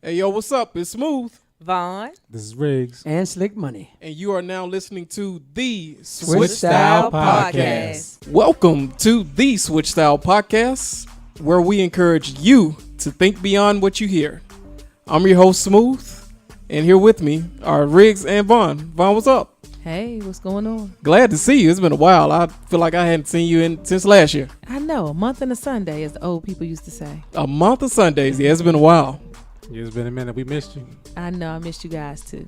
Hey, yo, what's up? It's Smooth. Vaughn. This is Riggs. And Slick Money. And you are now listening to the Switch Style Podcast. Welcome to the Switch Style Podcast, where we encourage you to think beyond what you hear. I'm your host, Smooth, and here with me are Riggs and Vaughn. Vaughn, what's up? Hey, what's going on? Glad to see you. It's been a while. I feel like I hadn't seen you since last year. I know, a month and a Sunday, as the old people used to say. A month of Sundays. Yeah, it's been a while. Yeah, it's been a minute. We missed you. I know, I missed you guys too.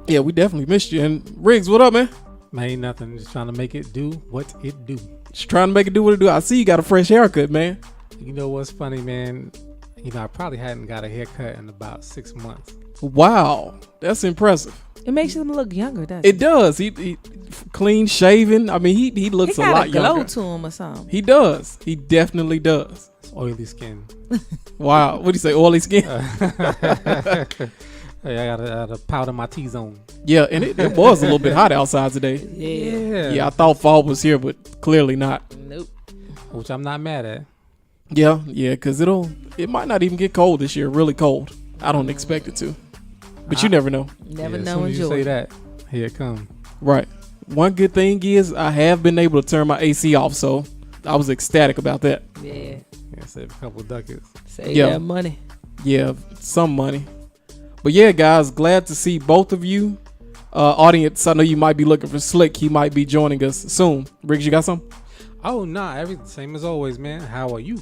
Yeah, we definitely missed you. And Riggs, what up, man? Man, ain't nothing. Just trying to make it do what it do. Just trying to make it do what it do. I see you got a fresh haircut, man. You know what's funny, man? I probably hadn't got a haircut in about 6 months. Wow, that's impressive. It makes him look younger, doesn't It does. He clean shaven. I mean, he looks a got lot a glow younger. to him or something. He does. He definitely does. It's oily skin. Wow. What do you say? Oily skin? Hey, I gotta powder my T-zone. Yeah, and it was a little bit hot outside today. Yeah. Yeah, I thought fall was here, but clearly not. Nope. Which I'm not mad at. Yeah, because it might not even get cold this year. Really cold. I don't expect it to, but you never know. Never As know soon in as you say Georgia. that, here it comes. Right. One good thing is I have been able to turn my AC off, so I was ecstatic about that. Yeah. Yeah, save a couple of ducats. Save Yeah. that money. Yeah, some money. But yeah, guys, glad to see both of you. Audience, I know you might be looking for Slick. He might be joining us soon. Riggs, you got something? Oh, nah, everything same as always, man. How are you?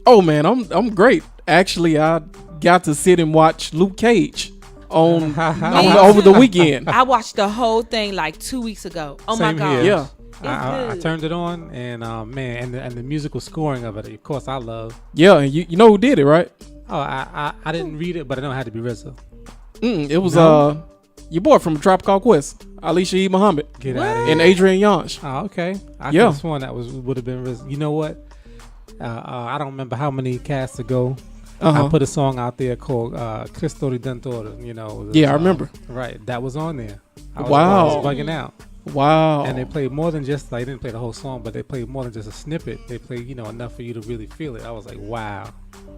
Oh man, I'm great. Actually, I got to sit and watch Luke Cage on over the weekend. I watched the whole thing like 2 weeks ago. Oh my Same God. here. Yeah. I good. turned it on, and man, and the musical scoring of it, of course, I love. Yeah, and you know who did it, right? Oh, I didn't read it, but I know it had to be RZA. It was No. your boy from Trop Called Quest, Alicia E. Muhammad, Get What? out of here. and Adrian Yanch. Oh, okay. I Yeah. could have sworn that would have been RZA. You know what? I don't remember how many casts ago. I put a song out there called Cristo Redentor. Yeah, I remember. Right, that was on there. I Wow. was bugging out. Wow. And they played more than just, like, they didn't play the whole song, but they played more than just a snippet. They played, enough for you to really feel it. I was like, wow.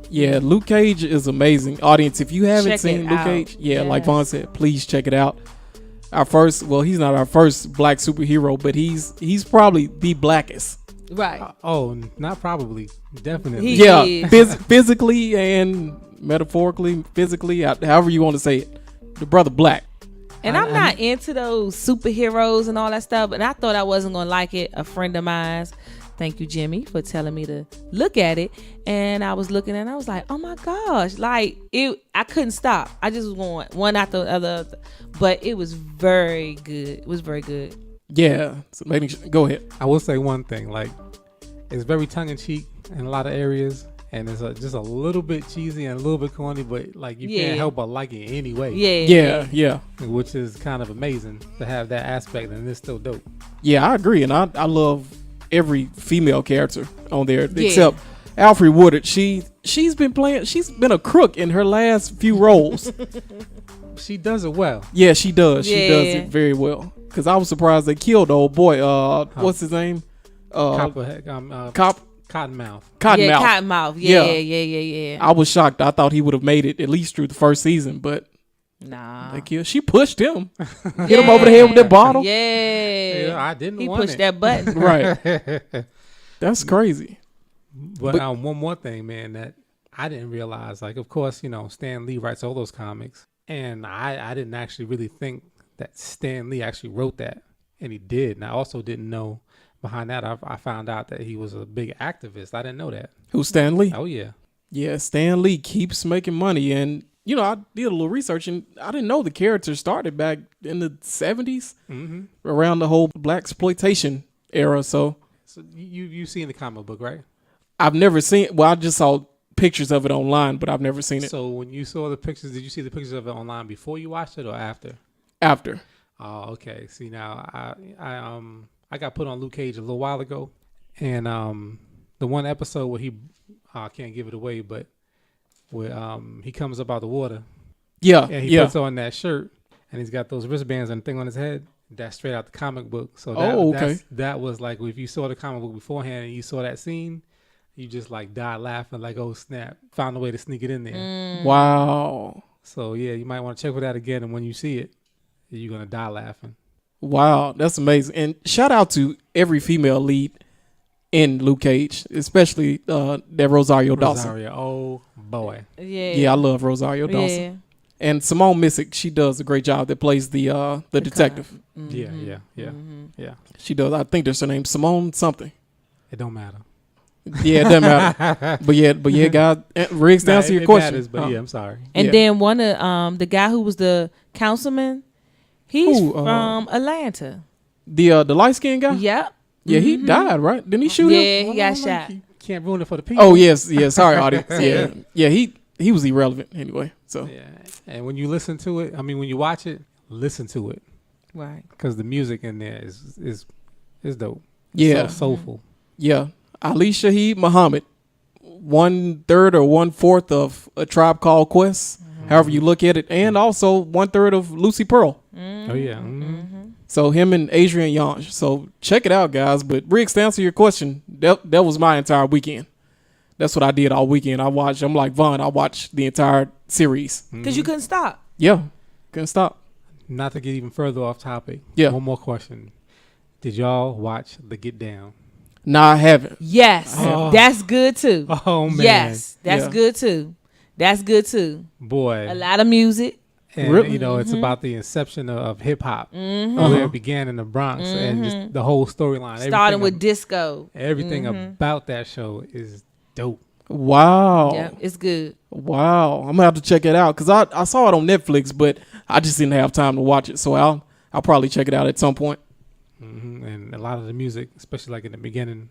Yeah, Luke Cage is amazing. Audience, if you haven't Check seen it Luke out. Cage, like Yes. Vaughn said, please check it out. He's not our first black superhero, but he's probably the blackest. Right. Oh, not probably. Definitely. He Yeah, is. physically and metaphorically, physically, however you want to say it. The brother black. And I'm not into those superheroes and all that stuff, and I thought I wasn't going to like it. A friend of mine's, thank you, Jimmy, for telling me to look at it. And I was looking and I was like, oh my gosh, like I couldn't stop. I just was going one after the other, but it was very good. It was very good. Yeah. So go ahead. I will say one thing, like, it's very tongue-in-cheek in a lot of areas, and it's just a little bit cheesy and a little bit corny, but, like, you Yeah. can't help but like it anyway. Yeah. Which is kind of amazing to have that aspect, and it's still dope. Yeah, I agree. And I love every female character on there Yeah. except Alfre Woodard. She's been a crook in her last few roles. She does it well. Yeah, she does. She Yeah. does it very well. Because I was surprised they killed the old boy. What's his name? Cottonmouth. Cottonmouth. Yeah, Cottonmouth. Yeah. Yeah. I was shocked. I thought he would have made it at least through the first season, but Nah. they killed. She pushed him. Hit him over the head with that bottle. Yeah. Yeah, I didn't He want pushed it. that button. Right. That's crazy. But one more thing, man, that I didn't realize. Like, of course, Stan Lee writes all those comics, and I didn't actually really think that Stan Lee actually wrote that, and he did. And I also didn't know behind that. I found out that he was a big activist. I didn't know that. Who's Stan Lee? Oh yeah. Yeah, Stan Lee keeps making money. And, I did a little research, and I didn't know the character started back in the 70s, around the whole black exploitation era. So So you've seen the comic book, right? I've never seen, I just saw pictures of it online, but I've never seen it. So when you saw the pictures, did you see the pictures of it online before you watched it or after? After. Oh, okay. See, now I got put on Luke Cage a little while ago, and the one episode where I can't give it away, but where he comes up out the water, Yeah, and he puts on that shirt, and he's got those wristbands and thing on his head. That's straight out the comic book. So that was like, if you saw the comic book beforehand and you saw that scene, you just like died laughing, like, oh snap, found a way to sneak it in there. Wow. So yeah, you might want to check for that again, and when you see it, you're gonna die laughing. Wow, that's amazing. And shout out to every female lead in Luke Cage, especially that Rosario Dawson. Rosario, oh boy. Yeah, I love Rosario Dawson. Yeah. And Simone Missick, she does a great job that plays the detective. Yeah. She does. I think that's her name, Simone something. It don't matter. Yeah, it doesn't matter. But yeah, guys, Riggs, to answer your question. Matters, but yeah, I'm sorry. And then one of the guy who was the councilman, he's from Atlanta. The light skinned guy? Yep. Yeah, he died, right? Didn't he shoot him? Yeah, he got shot. You can't ruin it for the people. Oh yes. Sorry, audience. Yeah. He was irrelevant anyway. So yeah, and when you listen to it, I mean, when you watch it, listen to it, Right. because the music in there is dope. Yeah. So soulful. yeah, Ali Shaheed Muhammad, 1/3 or 1/4 of A Tribe Called Quest, however you look at it, and also 1/3 of Lucy Pearl. Oh yeah. So him and Adrian Yange. So check it out, guys. But Riggs, to answer your question, that was my entire weekend. That's what I did all weekend. I'm like Vaughn, I watched the entire series. Because you couldn't stop. Yeah, couldn't stop. Not to get even further off topic. Yeah. One more question. Did y'all watch The Get Down? Nah, I haven't. Yes. Oh. That's good too. Oh man. Yes. That's Yeah. good too. That's good too. Boy. A lot of music. And Really? you know, it's about the inception of hip hop, where it began in the Bronx, and just the whole storyline. Starting with disco. everything about that show is dope. Wow. Yeah, it's good. Wow. I'm gonna have to check it out because I saw it on Netflix, but I just didn't have time to watch it. So I'll probably check it out at some point. And a lot of the music, especially like in the beginning,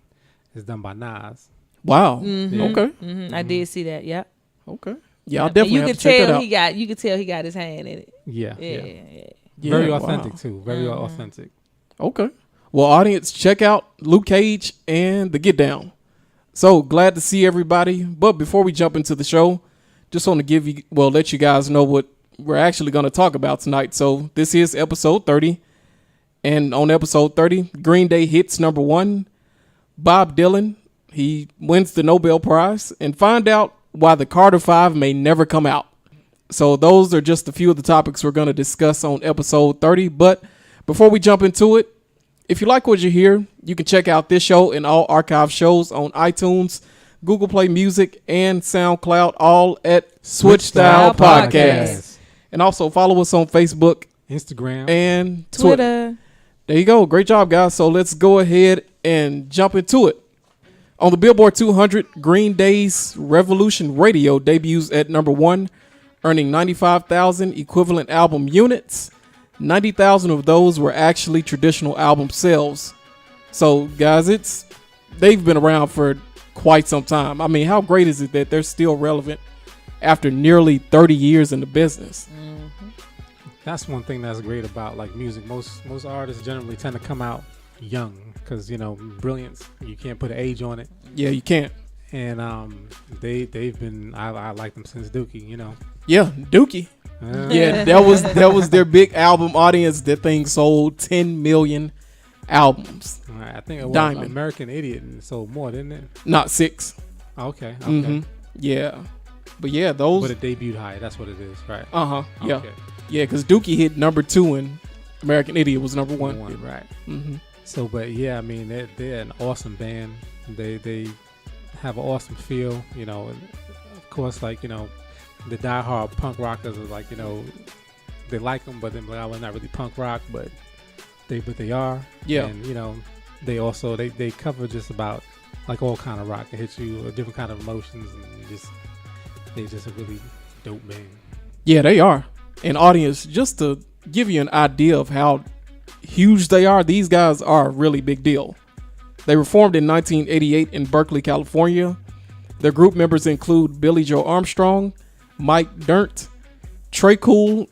is done by Nas. Wow. Yeah. Okay. I did see that. Yep. Okay. Yeah, I'll And definitely you have could to check that tell out. you could tell he got his hand in it. Yeah. Yeah, Very wow. authentic too. Very authentic. Okay. Well, audience, check out Luke Cage and The Get Down. So glad to see everybody. But before we jump into the show, just want to let you guys know what we're actually going to talk about tonight. So this is episode 30. And on episode 30, Green Day hits number 1. Bob Dylan, he wins the Nobel Prize, and find out why the Carter 5 may never come out. So those are just a few of the topics we're going to discuss on episode 30. But before we jump into it, if you like what you hear, you can check out this show and all archive shows on iTunes, Google Play Music, and SoundCloud, all at Switch Style Podcast. And also follow us on Facebook, Instagram, and Twitter. There you go. Great job, guys. So let's go ahead and jump into it. On the Billboard 200, Green Day's Revolution Radio debuts at number 1, earning 95,000 equivalent album units. 90,000 of those were actually traditional album sales. So, guys, they've been around for quite some time. I mean, how great is it that they're still relevant after nearly 30 years in the business? That's one thing that's great about like music. Most artists generally tend to come out young because brilliance. You can't put an age on it. Yeah, you can't. And they've been. I like them since Dookie. Yeah, Dookie. Yeah, that was their big album audience. That thing sold 10 million albums. I think it was Diamond. American Idiot and sold more, didn't it? Not 6. Okay. Yeah, but yeah, those. But it debuted high. That's what it is, right? Yeah. Okay. Yeah, because Dookie hit number 2 and American Idiot was number 1. Right. Mm-hmm. So, but yeah, I mean, they're an awesome band. They have an awesome feel. Of course, like the diehard punk rockers are like they like them, but then like, well, not really punk rock, but they are. Yeah. And they also they cover just about like all kind of rock. It hits you with different kind of emotions, and they just a really dope band. Yeah, they are. And audience, just to give you an idea of how huge they are, these guys are a really big deal. They were formed in 1988 in Berkeley, California. Their group members include Billy Joe Armstrong, Mike Dirnt, Trey Cool,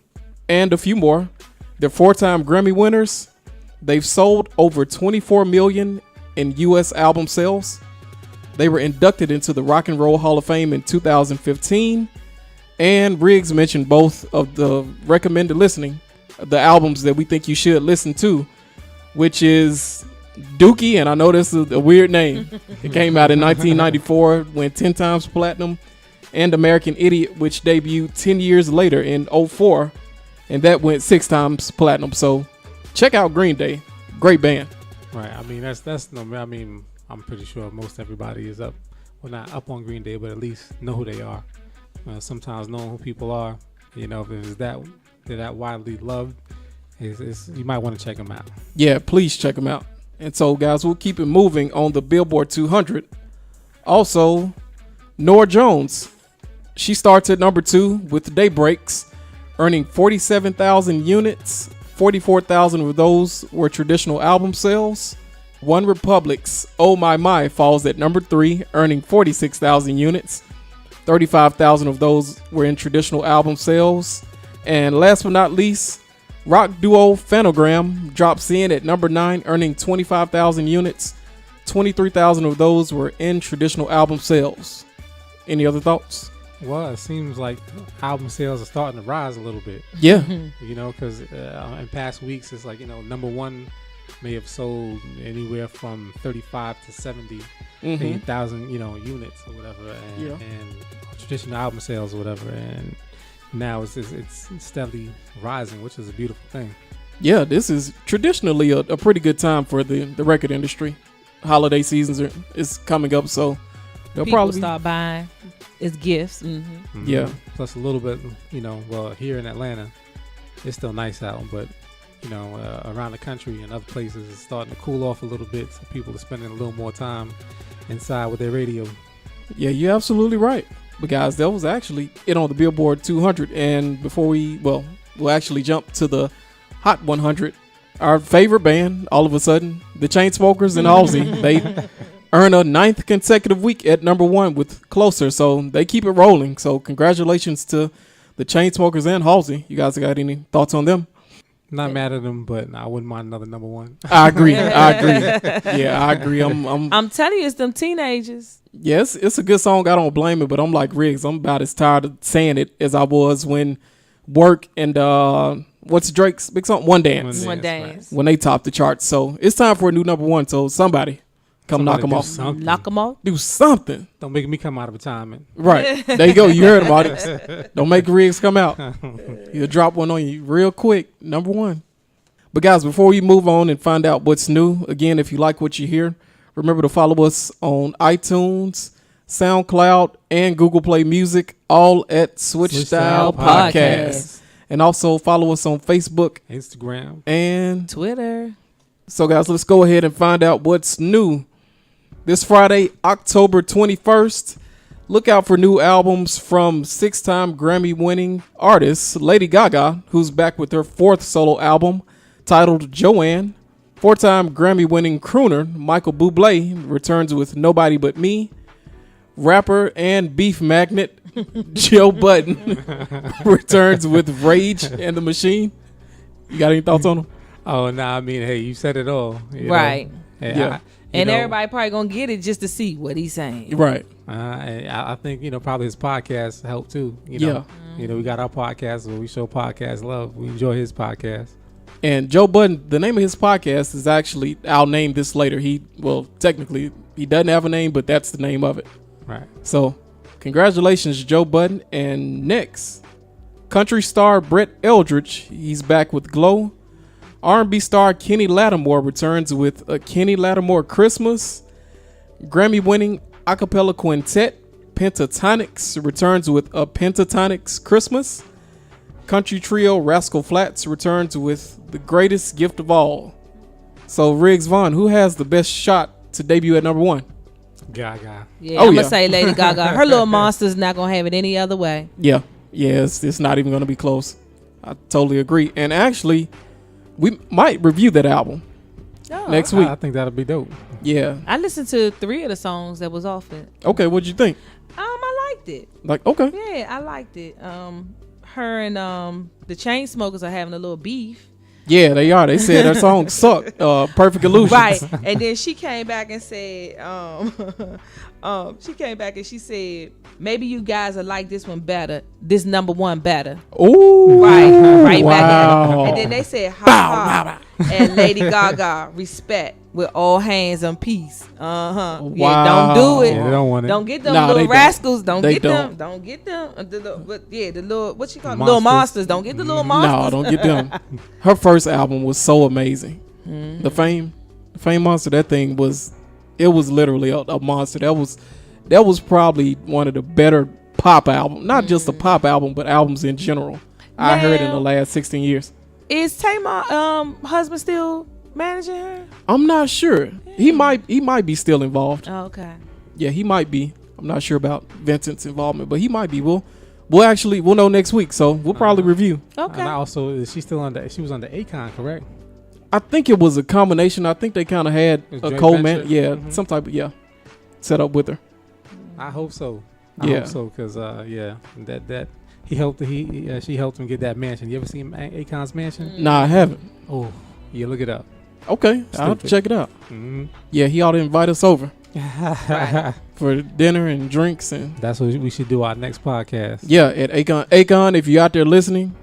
and a few more. They're 4-time Grammy winners. They've sold over 24 million in U.S. album sales. They were inducted into the Rock and Roll Hall of Fame in 2015. And Riggs mentioned both of the recommended listening, the albums that we think you should listen to, which is Dookie, and I know this is a weird name. It came out in 1994, went 10 times platinum, and American Idiot, which debuted 10 years later in '04, and that went 6 times platinum. So check out Green Day. Great band. Right. I mean, that's no. I mean, I'm pretty sure most everybody is up. Well, not up on Green Day, but at least know who they are. Sometimes knowing who people are, you know, if it's they're that widely loved, you might want to check them out. Yeah, please check them out. And so, guys, we'll keep it moving on the Billboard 200. Also, Norah Jones. She starts at number 2 with Daybreaks, earning 47,000 units. 44,000 of those were traditional album sales. One Republic's Oh My My falls at number 3, earning 46,000 units. 35,000 of those were in traditional album sales. And last but not least, rock duo Phonogram drops in at number 9, earning 25,000 units. 23,000 of those were in traditional album sales. Any other thoughts? Well, it seems like album sales are starting to rise a little bit. Yeah. You know, because in past weeks, it's like, you know, number 1 may have sold anywhere from 35 to 70,000, you know, units or whatever, and traditional album sales or whatever, and now it's steadily rising, which is a beautiful thing. Yeah, this is traditionally a pretty good time for the record industry. Holiday seasons is coming up, so they'll People probably start buying. It's gifts. Yeah. Plus a little bit, you know, well, here in Atlanta, it's still nice out, but you know, around the country and other places, it's starting to cool off a little bit. So people are spending a little more time inside with their radio. Yeah, you're absolutely right. But guys, that was actually it on the Billboard 200. And before we'll actually jump to the Hot 100. Our favorite band, all of a sudden, the Chainsmokers and Halsey, they earn a 9th consecutive week at number 1 with Closer. So they keep it rolling. So congratulations to the Chainsmokers and Halsey. You guys got any thoughts on them? Not mad at them, but I wouldn't mind another number 1. I agree. Yeah, I agree. I'm telling you, it's them teenagers. Yes, it's a good song. I don't blame it, but I'm like Riggs. I'm about as tired of saying it as I was when Work and what's Drake's big song? One Dance. One Dance. When they topped the charts. So it's time for a new number 1. So somebody knock them off. Knock them off. Do something. Don't make me come out of retirement. Right. There you go. You heard about it. Don't make Riggs come out. He'll drop one on you real quick. Number 1. But guys, before we move on and find out what's new, again, if you like what you hear, remember to follow us on iTunes, SoundCloud, and Google Play Music, all at Switch Style Podcast. And also follow us on Facebook, Instagram, and Twitter. So guys, let's go ahead and find out what's new. This Friday, October 21st, look out for new albums from 6-time Grammy-winning artist Lady Gaga, who's back with her 4th solo album titled Joanne. 4-time Grammy-winning crooner Michael Bublé returns with Nobody But Me. Rapper and beef magnate Joe Budden returns with Rage and the Machine. You got any thoughts on him? Oh, nah, I mean, hey, you said it all. Right. Hey, yeah. And everybody probably going to get it just to see what he's saying. Right. I think, you know, probably his podcast helped too. You know? You know, we got our podcast where we show podcast love. We enjoy his podcast. And Joe Budden, the name of his podcast is actually, I'll name this later. Technically, he doesn't have a name, but that's the name of it. Right. So, congratulations, Joe Budden. And next, country star Brett Eldridge. He's back with Glow. R&B star Kenny Lattimore returns with a Kenny Lattimore Christmas. Grammy-winning a cappella quintet Pentatonics returns with a Pentatonics Christmas. Country trio Rascal Flatts returns with The Greatest Gift of All. So, Riggs Vaughn, who has the best shot to debut at number 1? Gaga. Yeah, I'm going to say Lady Gaga. Her little monster's not going to have it any other way. Yeah, it's not even going to be close. I totally agree. And actually, we might review that album next week. I think that'll be dope. Yeah. I listened to 3 of the songs that was off it. Okay, what'd you think? I liked it. Like, okay. Yeah, I liked it. Her and the Chainsmokers are having a little beef. Yeah, they are. They said their song sucked. Perfect Illusions. Right. And then she came back and said, she said, maybe you guys will like this one better. This number 1 better. Ooh. Right back at wow. it. And then they said, ha ha. and Lady Gaga, respect, with all hands on peace. Yeah, Wow. don't do it. Yeah, they don't want it. Don't get them Nah, they little don't. rascals. Don't They get them. don't. Don't get them. But yeah, the little, what you call them? Monsters. Little monsters. Don't get the little No, monsters. don't get them. Her first album was so amazing. The Fame Monster. That thing was, it was literally a monster. That was probably one of the better pop albums. Not just a pop album, but albums in general. I heard in the last 16 years. Is Tamar husband still managing her? I'm not sure. He might be still involved. Oh, okay. Yeah, he might be. I'm not sure about Vincent's involvement, but he might be. We'll know next week, so we'll probably review. Okay. And also, is she still she was under Akon, correct? I think it was a combination. I think they kind of had It was a joint co-man, venture? some type of set up with her. I hope so. Yeah. I hope so, because that she helped him get that mansion. You ever seen Akon's mansion? Nah, I haven't. Oh, yeah, look it up. Okay, I'll have to Stupid. check it out. Mm-hmm. Yeah, he ought to invite us over for dinner and drinks and That's what we should do our next podcast. yeah, at Akon. Akon, if you're out there listening,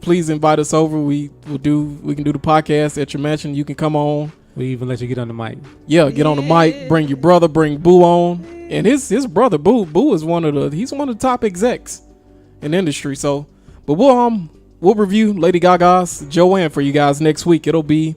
please invite us over. We can do the podcast at your mansion. You can come on. We even let you get on the mic. Yeah, get on the mic. Bring your brother. Bring Boo on. And his brother Boo is one of the top execs in the industry. So, but we'll review Lady Gaga's Joanne for you guys next week. It'll be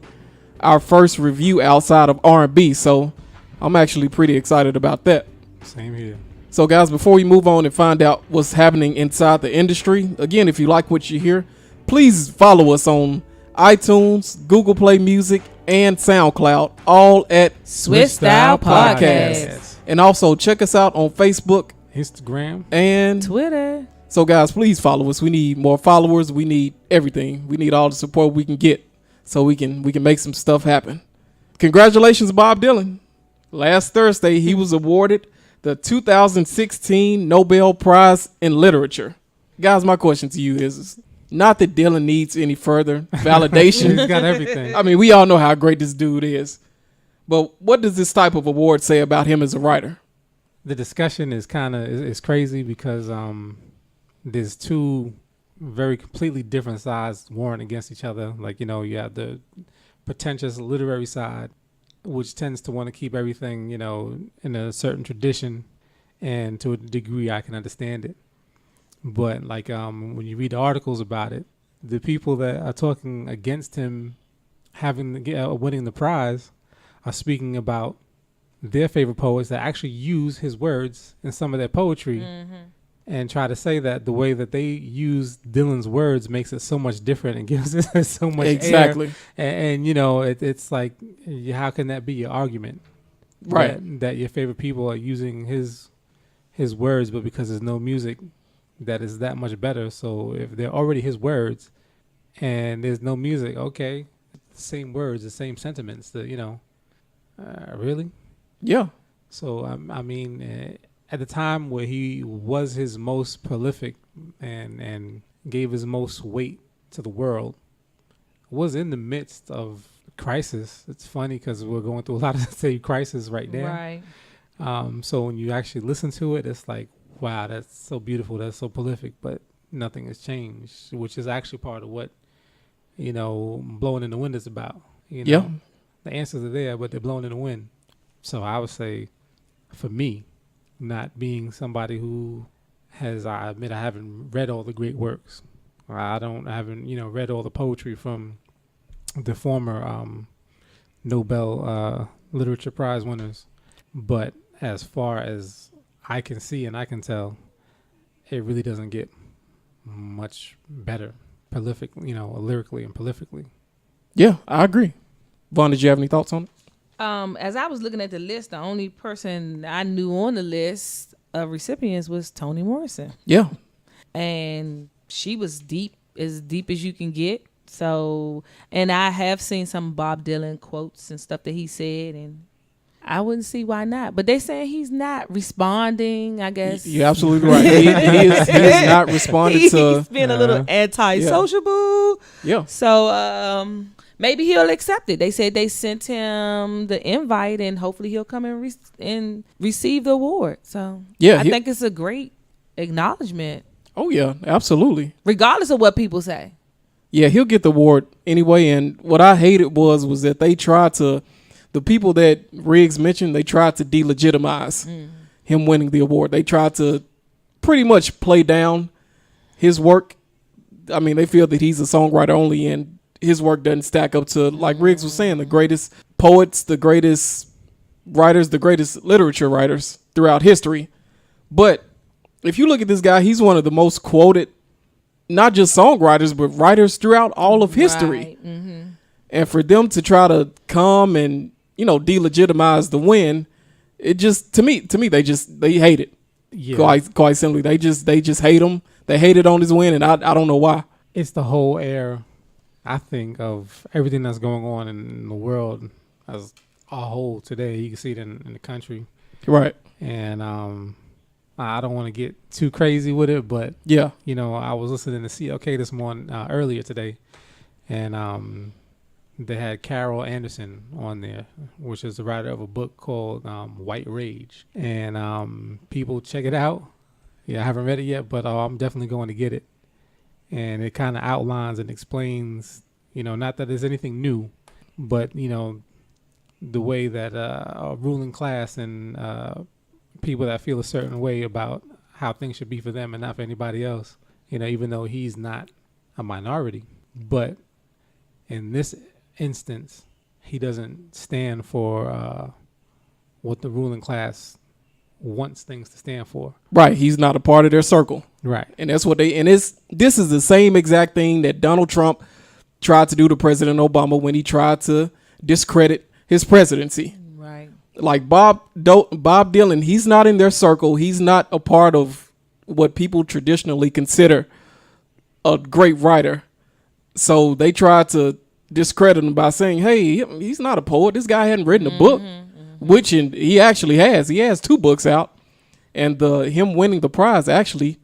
our first review outside of R&B. So, I'm actually pretty excited about that. Same here. So, guys, before we move on and find out what's happening inside the industry, again, if you like what you hear, please follow us on iTunes, Google Play Music, and SoundCloud, all at Switch Style Podcast. And also check us out on Facebook Instagram. and Twitter. So, guys, please follow us. We need more followers. We need everything. We need all the support we can get so we can make some stuff happen. Congratulations, Bob Dylan. Last Thursday, he was awarded the 2016 Nobel Prize in Literature. Guys, my question to you is not that Dylan needs any further validation. He's got everything. I mean, we all know how great this dude is. But what does this type of award say about him as a writer? The discussion is is crazy because there's two very completely different sides warring against each other. Like, you have the pretentious literary side, which tends to want to keep everything, in a certain tradition, and to a degree I can understand it. But like when you read the articles about it, the people that are talking against him winning the prize are speaking about their favorite poets that actually use his words in some of their poetry, and try to say that the way that they use Dylan's words makes it so much different and gives it so much Exactly. air. And it's like, how can that be your argument? Right. That your favorite people are using his words, but because there's no music that is that much better. So if they're already his words and there's no music, okay, the same words, the same sentiments, really? Yeah. So, I mean, at the time where he was his most prolific and gave his most weight to the world, was in the midst of crisis. It's funny because we're going through a lot of crisis right now. Right. So when you actually listen to it, it's like, wow, that's so beautiful, that's so prolific, but nothing has changed, which is actually part of what, blowing in the wind is about. Yeah. The answers are there, but they're blowing in the wind. So I would say, for me, not being somebody who I admit I haven't read all the great works. I haven't read all the poetry from the former Nobel Literature Prize winners. But as far as I can see and I can tell, it really doesn't get much better lyrically and prolifically. Yeah, I agree. Vaughn, did you have any thoughts on it? As I was looking at the list, the only person I knew on the list of recipients was Toni Morrison. Yeah. And she was as deep as you can get. So, and I have seen some Bob Dylan quotes and stuff that he said, and I wouldn't see why not. But they saying he's not responding, I guess. You're absolutely right. He is not responding to. He's been a little anti-social, boo. Yeah. So, maybe he'll accept it. They said they sent him the invite, and hopefully he'll come and receive the award. So, yeah, I think it's a great acknowledgement. Oh, yeah, absolutely. Regardless of what people say. Yeah, he'll get the award anyway. And what I hated was that they tried to, the people that Riggs mentioned, they tried to delegitimize him winning the award. They tried to pretty much play down his work. I mean, they feel that he's a songwriter only, and his work doesn't stack up to, like Riggs was saying, the greatest poets, the greatest writers, the greatest literature writers throughout history. But if you look at this guy, he's one of the most quoted, not just songwriters, but writers throughout all of history. Right. Mm-hmm. And for them to try to come and, delegitimize the win, it just, to me, they hate it. Yeah. Quite simply. They just hate him. They hate it on his win, and I don't know why. It's the whole air, I think, of everything that's going on in the world as a whole today. You can see it in the country. Right. And I don't want to get too crazy with it, but, yeah, I was listening to CLK this morning, earlier today, and they had Carol Anderson on there, which is the writer of a book called White Rage. And people check it out. Yeah, I haven't read it yet, but I'm definitely going to get it. And it kind of outlines and explains, not that there's anything new, but, the way that a ruling class and people that feel a certain way about how things should be for them and not for anybody else, even though he's not a minority. But in this instance, he doesn't stand for what the ruling class wants things to stand for. Right. He's not a part of their circle. Right. And that's what this is the same exact thing that Donald Trump tried to do to President Obama when he tried to discredit his presidency. Right. Like Bob Dylan, he's not in their circle. He's not a part of what people traditionally consider a great writer. So they tried to discredit him by saying, hey, he's not a poet. This guy hadn't written a book, which he actually has. He has 2 books out. And him winning the prize actually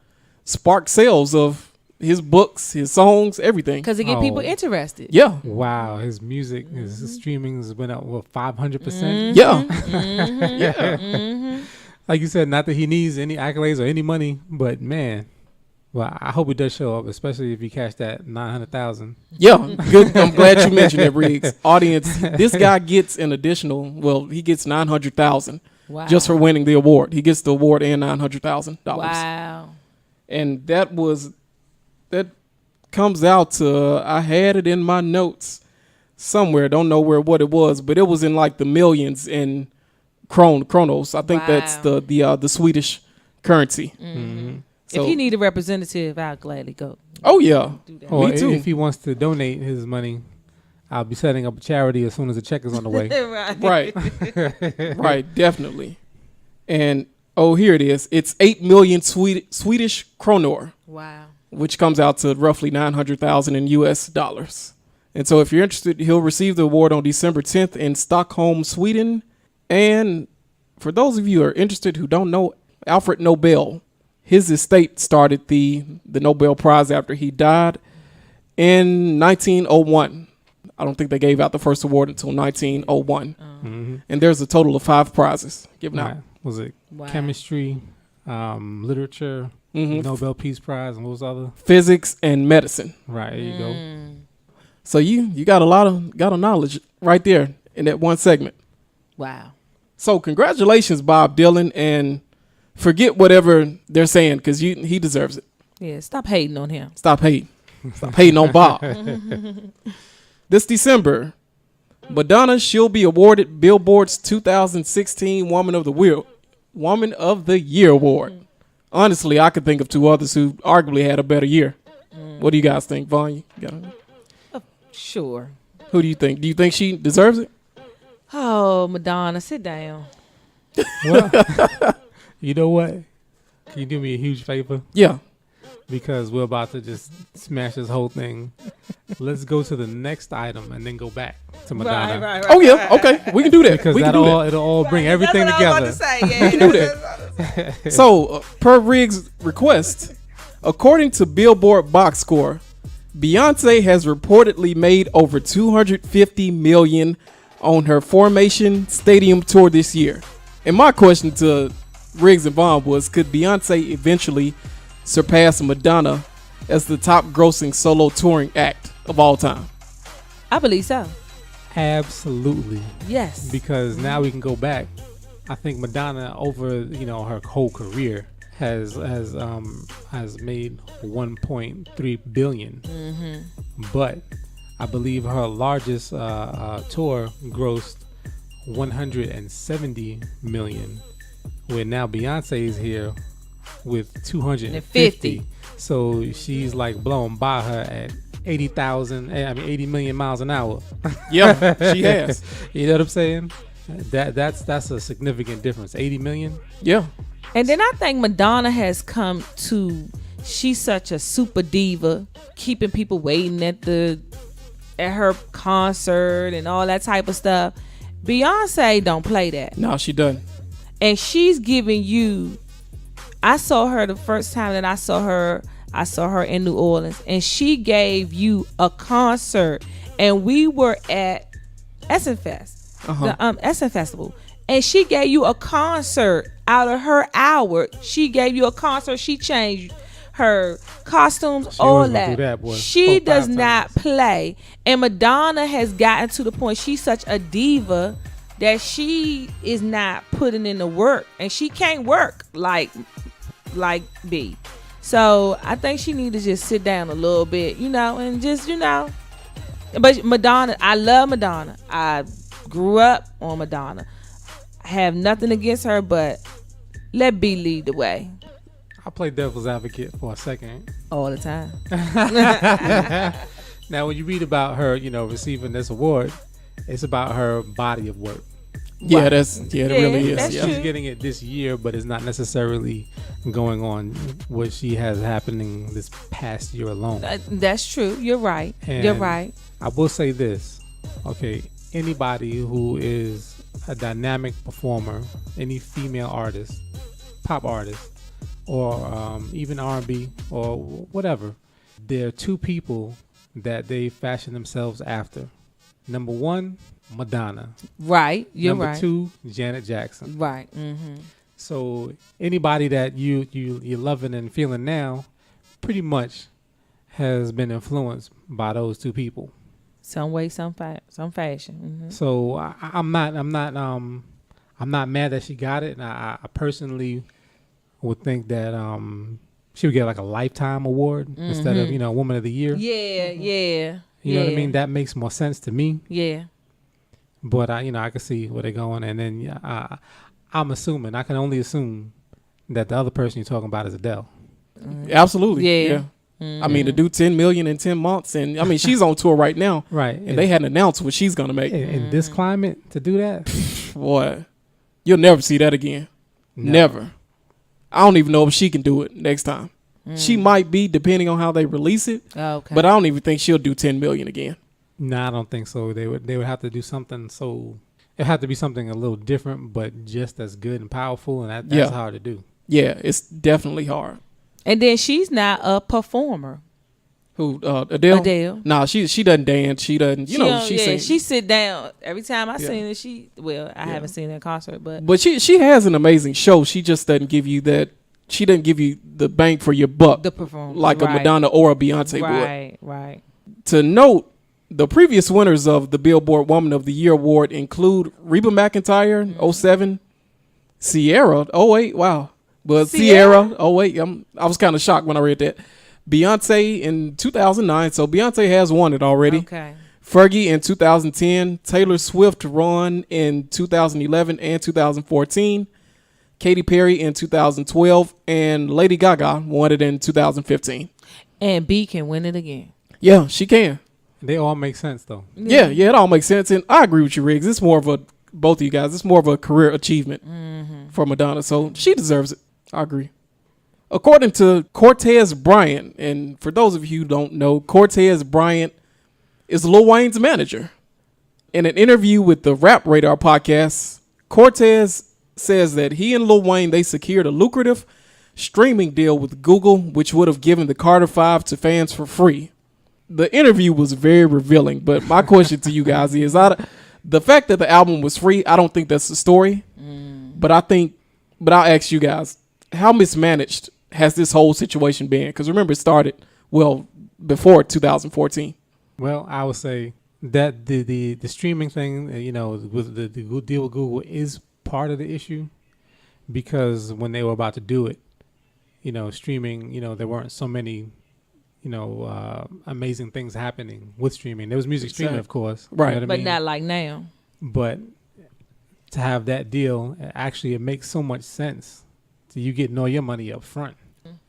sparked sales of his books, his songs, everything. Because it get people interested. Yeah. Wow. His music, his streamings went up, 500%? Yeah. Mm-hmm. Like you said, not that he needs any accolades or any money, but man, well, I hope he does show up, especially if he cashed that 900,000. Yeah, good. I'm glad you mentioned it, Riggs. Audience, this guy gets an additional. He gets 900,000 just for winning the award. He gets the award and $900,000. Wow. And that comes out to, I had it in my notes somewhere. Don't know what it was, but it was in like the millions in kronos. I think that's the Swedish currency. Mm-hmm. So, if you need a representative, I'll gladly go. Oh yeah, or me too. If he wants to donate his money, I'll be setting up a charity as soon as the check is on the way. Right, definitely. And here it is. It's 8 million Swedish kronor. Wow. Which comes out to roughly 900,000 in US dollars. And so if you're interested, he'll receive the award on December 10th in Stockholm, Sweden. And for those of you who are interested who don't know, Alfred Nobel, his estate started the Nobel Prize after he died in 1901. I don't think they gave out the first award until 1901. Mm-hmm. And there's a total of 5 prizes given out. Was it chemistry, literature, Nobel Peace Prize, and what was the other? Physics and medicine. Right, there you go. So you got a lot of knowledge right there in that one segment. Wow. So congratulations, Bob Dylan, and forget whatever they're saying because he deserves it. Yeah, stop hating on him. Stop hating. Stop hating on Bob. This December, Madonna, she'll be awarded Billboard's 2016 Woman of the Year award. Honestly, I could think of 2 others who arguably had a better year. What do you guys think, Vaughn? Sure. Who do you think? Do you think she deserves it? Oh, Madonna, sit down. Well, you know what? Can you do me a huge favor? Yeah. Because we're about to just smash this whole thing. Let's go to the next item and then go back to Madonna. Right. Oh yeah, okay, we can do that. Because it'll all bring everything together. We can do that. So, per Riggs' request, according to Billboard Box Score, Beyonce has reportedly made over $250 million on her Formation Stadium tour this year. And my question to Riggs and Vaughn was, could Beyonce eventually surpass Madonna as the top grossing solo touring act of all time. I believe so. Absolutely. Yes. Because now we can go back. I think Madonna over her whole career has made 1.3 billion. But I believe her largest tour grossed 170 million. Where now Beyonce is here with 250. So she's like blowing by her at 80 million miles an hour. Yeah, she has. You know what I'm saying? That's a significant difference. 80 million. Yeah. And then I think Madonna has come to, she's such a super diva, keeping people waiting at her concert and all that type of stuff. Beyonce don't play that. No, she doesn't. And she's giving you, I saw her the first time that I saw her in New Orleans, and she gave you a concert, and we were at Essen Fest, the Essen Festival, and she gave you a concert out of her hour. She gave you a concert. She changed her costumes, all that. She does not play. And Madonna has gotten to the point, she's such a diva that she is not putting in the work, and she can't work like B. So I think she need to just sit down a little bit, and just, But Madonna, I love Madonna. I grew up on Madonna. I have nothing against her, but let B lead the way. I'll play devil's advocate for a second. All the time. Now, when you read about her, receiving this award, it's about her body of work. Yeah, it really is. That's Yeah. true. She's getting it this year, but it's not necessarily going on what she has happening this past year alone. That's true. You're right. You're right. I will say this. Okay, anybody who is a dynamic performer, any female artist, pop artist, or even R&B or whatever, there are two people that they fashion themselves after. Number one, Madonna. Right. You're Number right. two, Janet Jackson. Right. Mm-hmm. So anybody that you're loving and feeling now, pretty much has been influenced by those two people. Some way, some fashion. Mm-hmm. So I'm not mad that she got it, and I personally would think that she would get like a lifetime award instead of Woman of the Year. Yeah. You know what I mean? That makes more sense to me. Yeah. But I can see where they're going, and then I'm assuming, I can only assume that the other person you're talking about is Adele. Absolutely. Yeah. I mean, to do 10 million in 10 months, and I mean, she's on tour right now, Right? and they hadn't announced what she's gonna make. In this climate to do that, Boy, you'll never see that again. No. Never. I don't even know if she can do it next time. She might be, depending on how they release it. Okay. But I don't even think she'll do 10 million again. No, I don't think so. They would have to do something. So it had to be something a little different, but just as good and powerful, and that's hard to do. Yeah, it's definitely hard. And then she's not a performer. Who, Adele? Adele. Nah, she doesn't dance. She doesn't, she sings. She sit down. Every time I seen her, I haven't seen her in concert, but she has an amazing show. She just doesn't give you that. She doesn't give you the bang for your buck the performance, like a Madonna or a Beyonce would. Right. To note, the previous winners of the Billboard Woman of the Year award include Reba McEntire, 07, Sierra, 08, wow. But Sierra, 08, I was kind of shocked when I read that. Beyonce in 2009, so Beyonce has won it already. Okay. Fergie in 2010, Taylor Swift won in 2011 and 2014, Katy Perry in 2012, and Lady Gaga won it in 2015. And B can win it again. Yeah, she can. They all make sense though. Yeah, it all makes sense. And I agree with you, Riggs. It's more of both of you guys, it's more of a career achievement for Madonna. So she deserves it. I agree. According to Cortez Bryant, and for those of you who don't know, Cortez Bryant is Lil Wayne's manager. In an interview with the Rap Radar podcast, Cortez says that he and Lil Wayne, they secured a lucrative streaming deal with Google, which would have given the Carter 5 to fans for free. The interview was very revealing, but my question to you guys is, the fact that the album was free, I don't think that's the story. But I'll ask you guys, how mismanaged has this whole situation been? Because remember, it started, before 2014. Well, I would say that the streaming thing, with the deal with Google is part of the issue, because when they were about to do it, streaming, there weren't so many, amazing things happening with streaming. There was music streaming, of course, right? You know what but I mean? not like now. But to have that deal, actually, it makes so much sense. So you getting all your money up front.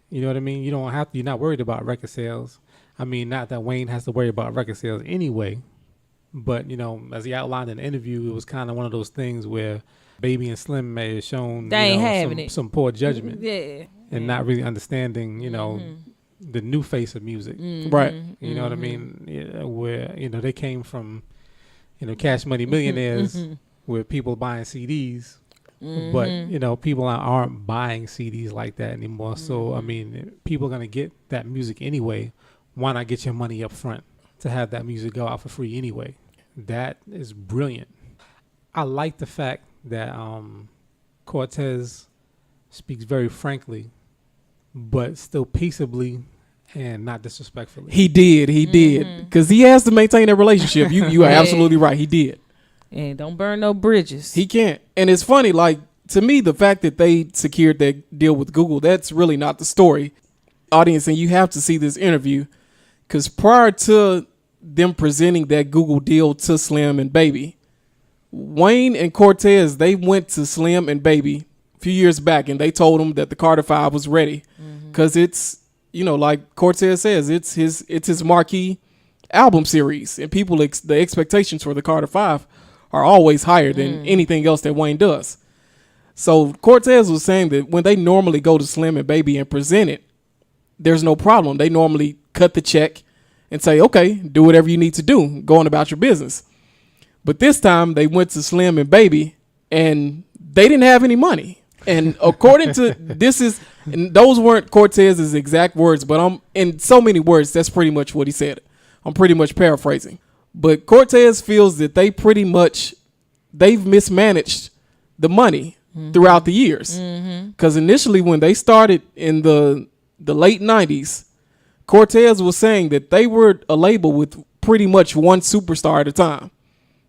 You know what I mean? You don't have to. You're not worried about record sales. I mean, not that Wayne has to worry about record sales anyway. But, as he outlined in the interview, it was kind of one of those things where Baby and Slim may have shown some poor judgment. Yeah. And not really understanding, the new face of music. Right. You know what I mean? Yeah, where, they came from, Cash Money Millionaires with people buying CDs. But, people aren't buying CDs like that anymore. So, I mean, people are going to get that music anyway. Why not get your money up front to have that music go out for free anyway? That is brilliant. I like the fact that Cortez speaks very frankly, but still peaceably and not disrespectfully. He did. Because he has to maintain that relationship. You are absolutely right. He did. And don't burn no bridges. He can't. And it's funny, like, to me, the fact that they secured that deal with Google, that's really not the story. Audience, and you have to see this interview, because prior to them presenting that Google deal to Slim and Baby, Wayne and Cortez, they went to Slim and Baby a few years back, and they told them that the Carter 5 was ready, because it's, like Cortez says, it's his marquee album series, and the expectations for the Carter 5 are always higher than anything else that Wayne does. So Cortez was saying that when they normally go to Slim and Baby and present it, there's no problem. They normally cut the check and say, okay, do whatever you need to do, going about your business. But this time they went to Slim and Baby and they didn't have any money. And according to and those weren't Cortez's exact words, but I'm in so many words, that's pretty much what he said. I'm pretty much paraphrasing. But Cortez feels that they've mismanaged the money throughout the years. Because initially when they started in the late 90s, Cortez was saying that they were a label with pretty much one superstar at a time.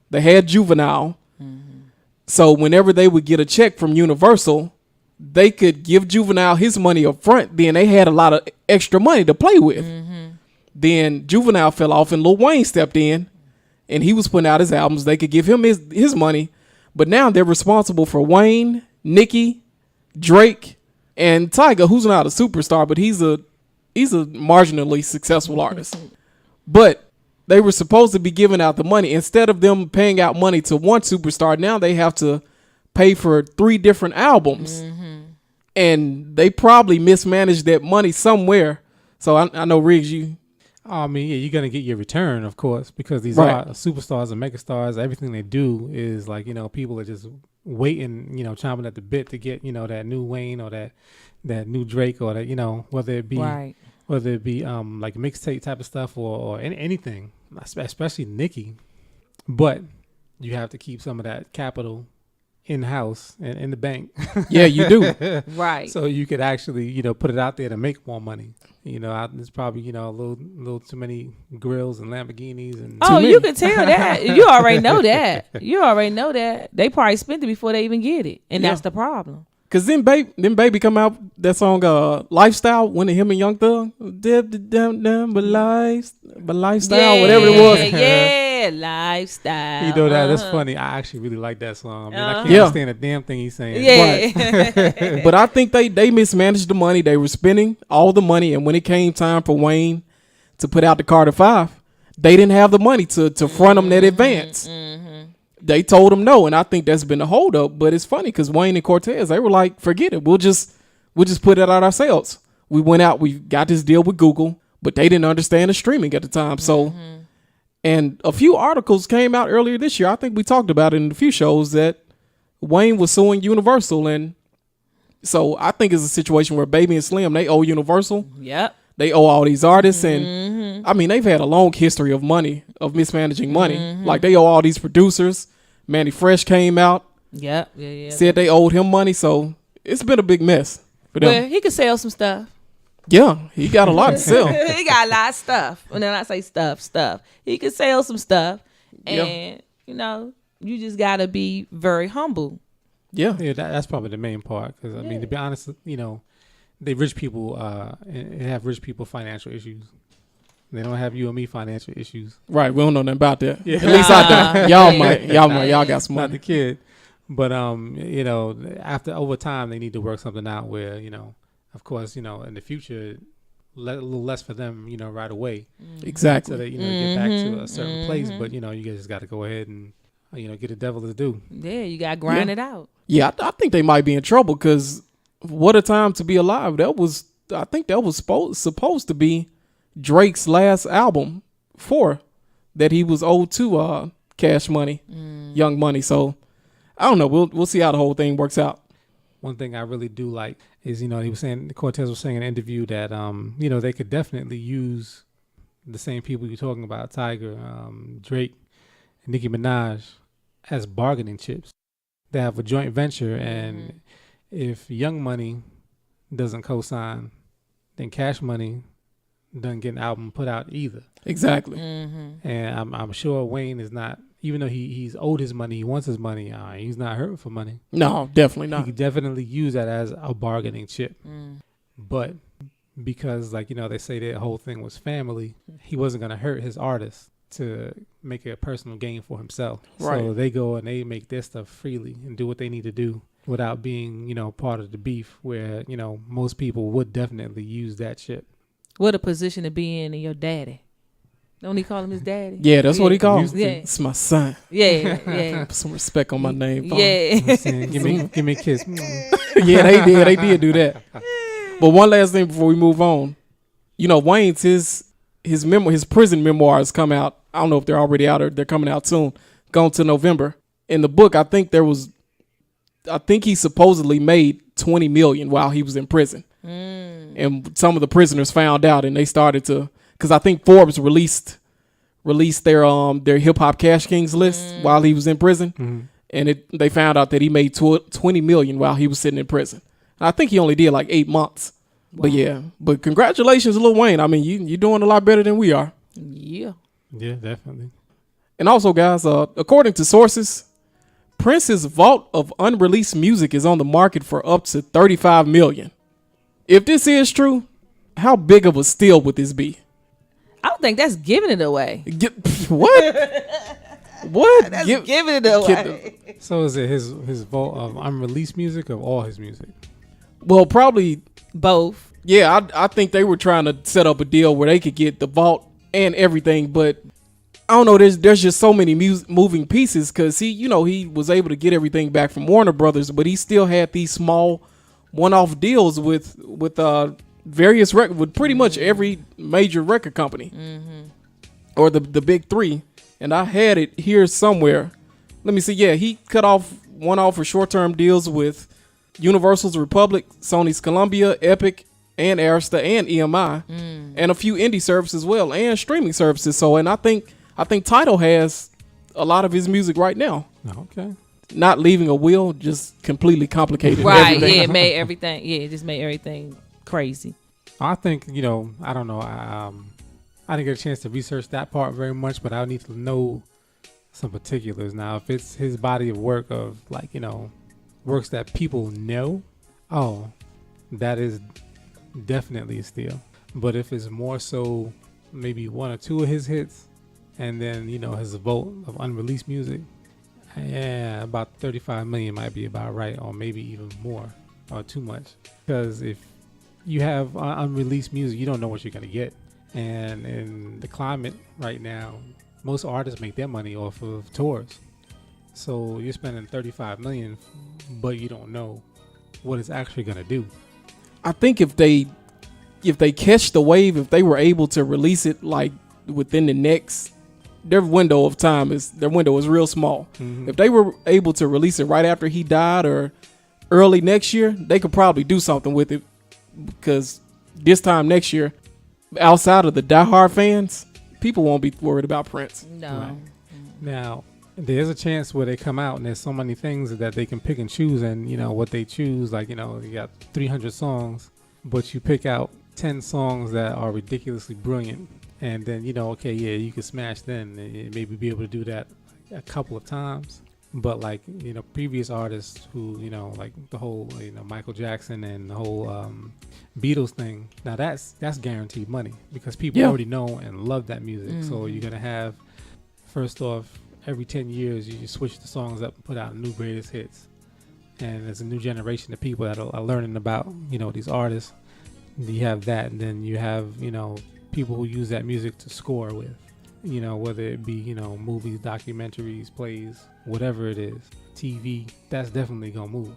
They had Juvenile. So whenever they would get a check from Universal, they could give Juvenile his money up front. Then they had a lot of extra money to play with. Then Juvenile fell off and Lil Wayne stepped in and he was putting out his albums. They could give him his money. But now they're responsible for Wayne, Nicki, Drake, and Tyga, who's not a superstar, but he's a marginally successful artist. But they were supposed to be giving out the money. Instead of them paying out money to one superstar, now they have to pay for 3 different albums. And they probably mismanaged that money somewhere. So I know, Riggs, you... I mean, yeah, you're going to get your return, of course, because these Right. are superstars and megastars. Everything they do is like, people are just waiting, chomping at the bit to get, that new Wayne or that new Drake or that, whether it be Right. like mixtape type of stuff or anything, especially Nicki. But you have to keep some of that capital in-house and in the bank. Yeah, you do. Right. So you could actually, put it out there to make more money. There's probably, a little too many grills and Lamborghinis and. Oh, you can tell that. You already know that. They probably spent it before they even get it, and that's the problem. Cause then Baby come out that song Lifestyle when him and Young Thug but lifestyle whatever it was. Yeah, lifestyle. That's funny. I actually really like that song. I mean, I can't Yeah. understand a damn thing he's saying. Yeah. But I think they mismanaged the money. They were spending all the money, and when it came time for Wayne to put out the Carter 5, they didn't have the money to front them that advance. They told him no, and I think that's been a holdup. But it's funny because Wayne and Cortez, they were like, forget it. We'll just put it out ourselves. We went out, we got this deal with Google, but they didn't understand the streaming at the time. So, and a few articles came out earlier this year. I think we talked about it in a few shows that Wayne was suing Universal. And so I think it's a situation where Baby and Slim, they owe Universal. Yep. They owe all these artists, and I mean, they've had a long history of mismanaging money. Like they owe all these producers. Manny Fresh came out, Yeah. said they owed him money, so it's been a big mess for them. Well, he could sell some stuff. Yeah, he got a lot to sell. He got a lot of stuff. And then I say stuff. He could sell some stuff. And, you just got to be very humble. Yeah. Yeah, that's probably the main part. Because, I mean, to be honest, they rich people and have rich people financial issues. They don't have you and me financial issues. Right. We don't know nothing about that. Yeah. At least I don't. Y'all got some Not money. the kid. But, after over time, they need to work something out where, of course, in the future, a little less for them, right away. Exactly. So that, get back to a certain place. But, you just got to go ahead and, get the devil to do. Yeah, you got to grind it out. Yeah, I think they might be in trouble because What a Time to Be Alive. I think that was supposed to be Drake's last album that he was owed to Cash Money, Young Money. So I don't know. We'll see how the whole thing works out. One thing I really do like is, he was saying, Cortez was saying in an interview that, they could definitely use the same people you're talking about, Tiger, Drake, and Nicki Minaj, as bargaining chips. They have a joint venture, and if Young Money doesn't co-sign, then Cash Money doesn't get an album put out either. Exactly. And I'm sure Wayne is not, even though he's owed his money, he wants his money, he's not hurting for money. No, definitely He not. could definitely use that as a bargaining chip. But because, they say that whole thing was family, he wasn't going to hurt his artist to make it a personal gain for himself. Right. So they go and they make their stuff freely and do what they need to do without being, part of the beef where, most people would definitely use that chip. What a position to be in your daddy. Don't he call him his daddy? Yeah, that's what he calls. Yeah. It's my son. Yeah. Put some respect on my name. Paul. Yeah. I'm saying, give me a kiss. Yeah, they did do that. But one last thing before we move on. Wayne's his prison memoirs come out. I don't know if they're already out or they're coming out soon. Going to November. In the book, I think he supposedly made $20 million while he was in prison. And some of the prisoners found out, and they started to, because I think Forbes released their hip hop cash kings list while he was in prison, and they found out that he made $20 million while he was sitting in prison. And I think he only did like 8 months. Wow. But congratulations, Lil Wayne. I mean, you're doing a lot better than we are. Yeah. Yeah, definitely. And also, guys, according to sources, Prince's vault of unreleased music is on the market for up to $35 million. If this is true, how big of a steal would this be? I don't think that's giving it away. What? What? That's giving it away. So is it his vault of unreleased music or all his music? Well, probably both. Yeah, I think they were trying to set up a deal where they could get the vault and everything, but I don't know. There's just so many moving pieces because he was able to get everything back from Warner Brothers, but he still had these small one-off deals with various with pretty much every major record company or the big three. And I had it here somewhere. Let me see. Yeah, he cut off one-off for short-term deals with Universal's Republic, Sony's Columbia, Epic, and Arista, and EMI, and a few indie services as well, and streaming services. So, and I think Tidal has a lot of his music right now. Okay. Not leaving a will, just completely complicated. Right. Everything. Yeah, it made everything. Yeah, it just made everything crazy. I think, I don't know. I didn't get a chance to research that part very much, but I need to know some particulars. Now, if it's his body of work of works that people know, that is definitely a steal. But if it's more so maybe one or two of his hits and then, his vault of unreleased music, yeah, about 35 million might be about right, or maybe even more, or too much. Because if you have unreleased music, you don't know what you're going to get. And in the climate right now, most artists make their money off of tours. So you're spending 35 million, but you don't know what it's actually going to do. I think if they catch the wave, if they were able to release it like within the next, their window is real small. If they were able to release it right after he died or early next year, they could probably do something with it, because this time next year, outside of the diehard fans, people won't be worried about Prince. No. Right. Now, there's a chance where they come out and there's so many things that they can pick and choose, and what they choose, like you got 300 songs, but you pick out 10 songs that are ridiculously brilliant, and then okay, yeah, you can smash then and maybe be able to do that a couple of times. But like previous artists who like the whole Michael Jackson and the whole Beatles thing, now that's guaranteed money because people already know and love that music. So you're gonna have, first off, every 10 years you switch the songs up and put out new greatest hits, and there's a new generation of people that are learning about these artists. You have that, and then you have people who use that music to score with, whether it be movies, documentaries, plays, whatever it is, TV. That's definitely gonna move.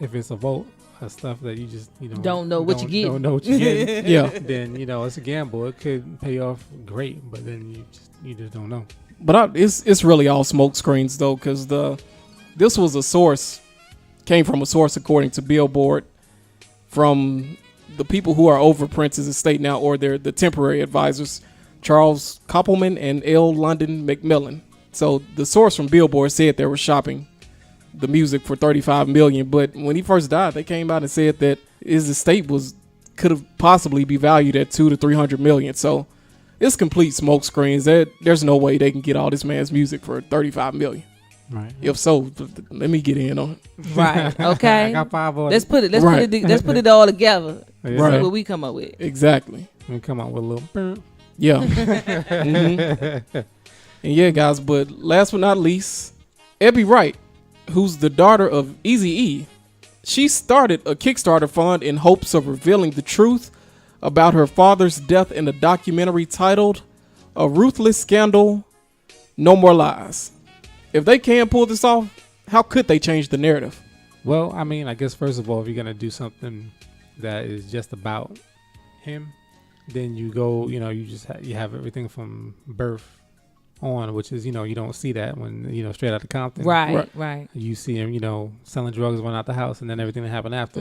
If it's a vote of stuff that you just don't know what you don't know what you get, Yeah. then it's a gamble. It could pay off great, but then you just don't know. But it's really all smoke screens though, because this was a source, came from a source according to Billboard, from the people who are over Prince's estate now, or they're the temporary advisors, Charles Koppelman and L. London McMillan. So the source from Billboard said they were shopping the music for $35 million, but when he first died, they came out and said that his estate could have possibly be valued at $200 to $300 million. So it's complete smoke screens. There's no way they can get all this man's music for $35 million. Right. If so, let me get in on it. Right. Okay. I got 5 on Let's it. put it all together. Yeah. Right. See what we come up with. Exactly. We come out with a little. Yeah. And yeah, guys, but last but not least, Ebby Wright, who's the daughter of Eazy-E, she started a Kickstarter fund in hopes of revealing the truth about her father's death in a documentary titled A Ruthless Scandal, No More Lies. If they can pull this off, how could they change the narrative? Well, I mean, I guess first of all, if you're gonna do something that is just about him, then you go, you have everything from birth on, which is, you don't see that when, straight out of Compton. Right. You see him, selling drugs, running out the house, and then everything that happened after.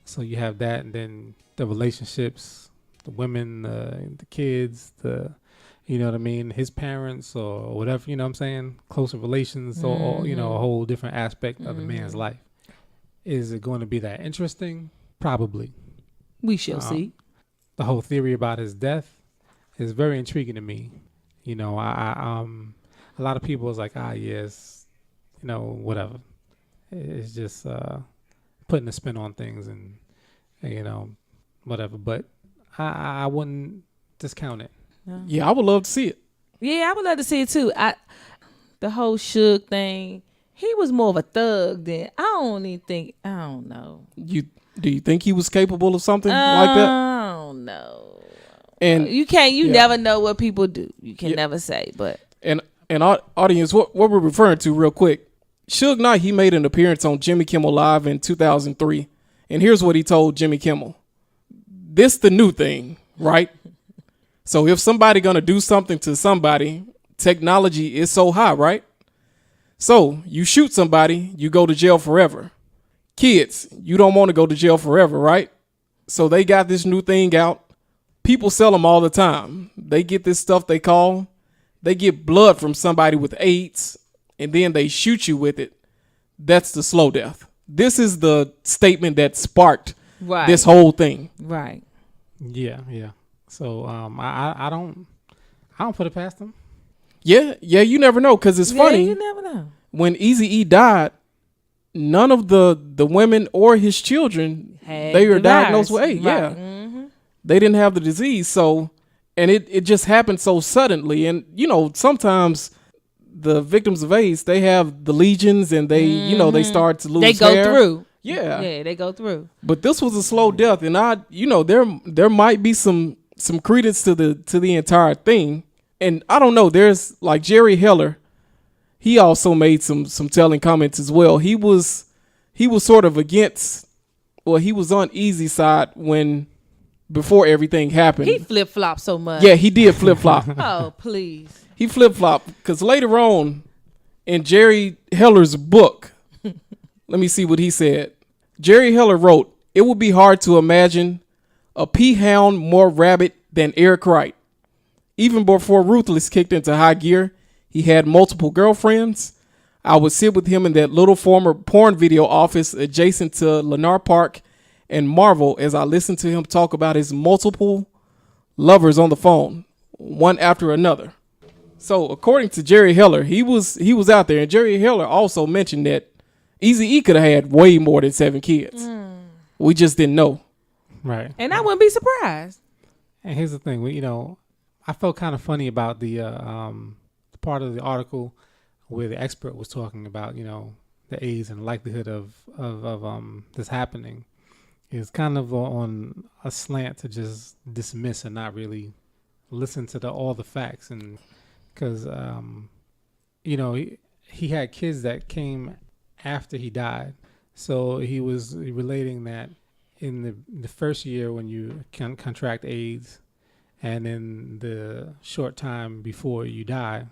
So you have that, and then the relationships, the women, the kids, you know what I mean, his parents or whatever, you know what I'm saying, closer relations, or a whole different aspect of the man's life. Is it going to be that interesting? Probably. We shall see. The whole theory about his death is very intriguing to me. A lot of people is like, yes, whatever. It's just putting a spin on things and whatever. But I wouldn't discount it. Yeah, I would love to see it. Yeah, I would love to see it too. The whole Suge thing, he was more of a thug than, I don't know. Do you think he was capable of something like that? I don't know. And you never know what people do. You can never say, but. And audience, what we're referring to real quick, Suge Knight, he made an appearance on Jimmy Kimmel Live in 2003. And here's what he told Jimmy Kimmel. This the new thing, right? So if somebody gonna do something to somebody, technology is so high, right? So you shoot somebody, you go to jail forever. Kids, you don't want to go to jail forever, right? So they got this new thing out. People sell them all the time. They get this stuff they get blood from somebody with AIDS, and then they shoot you with it. That's the slow death. This is the statement that sparked this whole thing. Right. Yeah. So I don't put it past them. Yeah, you never know, because it's funny. You never know. When Eazy-E died, none of the women or his children, they were diagnosed with AIDS. Right. Yeah. Mm-hmm. They didn't have the disease. So, and it just happened so suddenly. And, sometimes the victims of AIDS, they have the legions and they, they start to lose They go hair. through. Yeah. Yeah, they go through. But this was a slow death. And there might be some credence to the entire thing. And I don't know, there's like Jerry Heller. He also made some telling comments as well. He was sort of against, he was on Eazy's side before everything happened. He flip-flopped so much. Yeah, he did flip-flop. Oh, please. He flip-flopped because later on in Jerry Heller's book, let me see what he said. Jerry Heller wrote, "It would be hard to imagine a p-hound more rabid than Eric Wright. Even before Ruthless kicked into high gear, he had multiple girlfriends. I would sit with him in that little former porn video office adjacent to Lennar Park and marvel as I listen to him talk about his multiple lovers on the phone, one after another. So according to Jerry Heller, he was out there, and Jerry Heller also mentioned that Eazy-E could have had way more than 7 kids. We just didn't know. Right. And I wouldn't be surprised. And here's the thing, I felt kind of funny about the part of the article where the expert was talking about, the AIDS and the likelihood of this happening. Is kind of on a slant to just dismiss and not really listen to all the facts, and because he had kids that came after he died, so he was relating that in the first year when you can contract AIDS, and in the short time before you die,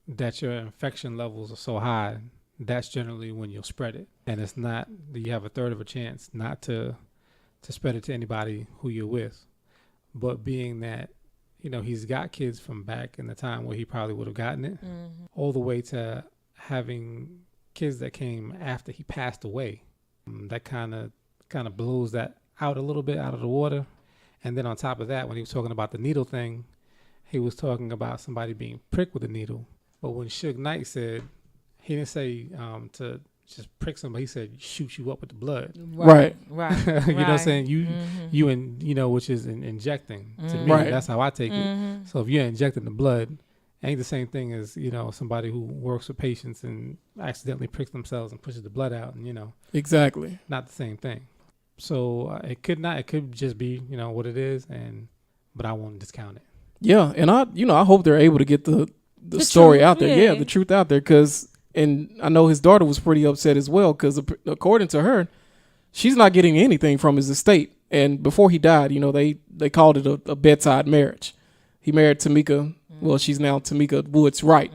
that your infection levels are so high, that's generally when you'll spread it, and it's not you have a third of a chance not to spread it to anybody who you're with. But being that, he's got kids from back in the time where he probably would have gotten it, all the way to having kids that came after he passed away. That kind of blows that out a little bit out of the water. And then on top of that, when he was talking about the needle thing, he was talking about somebody being pricked with a needle. But when Suge Knight said, he didn't say to just prick somebody, he said shoot you up with the blood. Right. You know what I'm saying? Which is injecting. To me, Right. that's how I take it. So if you're injecting the blood, ain't the same thing as, somebody who works with patients and accidentally pricks themselves and pushes the blood out, and Exactly. not the same thing. So it could just be, what it is, but I won't discount it. Yeah, and I hope they're able to get the story truth, out there. yeah. Yeah, the truth out there, and I know his daughter was pretty upset as well, because according to her, she's not getting anything from his estate. And before he died, they called it a bedside marriage. He married Tamika. Well, she's now Tamika Woods Wright,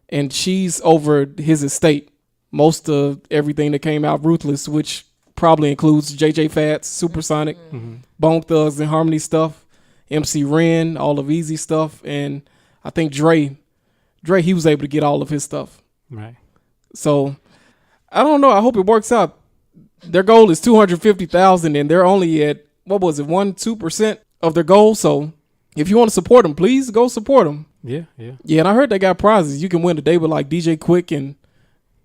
and she's over his estate. Most of everything that came out Ruthless, which probably includes JJ Fats, Supersonic, Bone Thugs and Harmony stuff, MC Ren, all of Easy stuff, and I think Dre, he was able to get all of his stuff. Right. So I don't know. I hope it works out. Their goal is 250,000, and they're only at 2% of their goal. So if you want to support them, please go support them. Yeah. Yeah, and I heard they got prizes. You can win today with like DJ Quick and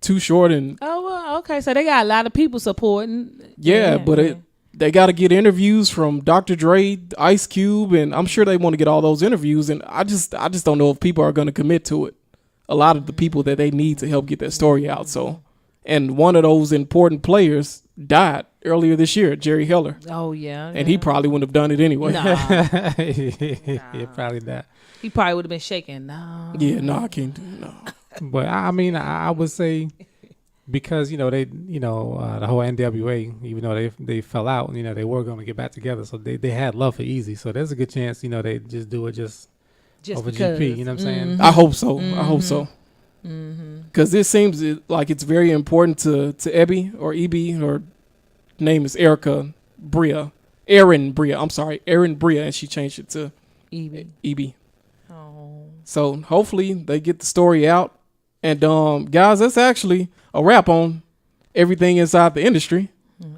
Too Short, and Oh, well, okay. So they got a lot of people supporting. but they got to get interviews from Dr. Dre, Ice Cube, and I'm sure they want to get all those interviews. And I just don't know if people are going to commit to it. A lot of the people that they need to help get that story out. So, and one of those important players died earlier this year, Jerry Heller. Oh, yeah. And he probably wouldn't have done it anyway. Nah. Yeah, probably not. He probably would have been shaking. No. Yeah, no, I can't do it. No. But I would say, because, they, the whole NWA, even though they fell out, they were going to get back together. So they had love for Easy. So there's a good chance, they just do it just over because. GP. You know what I'm saying? I hope so. I hope so. Because this seems like it's very important to Ebby or EB, her name is Erin Bria. I'm sorry, Erin Bria, and she changed it to EB. Oh. So hopefully they get the story out. And guys, that's actually a wrap on everything inside the industry.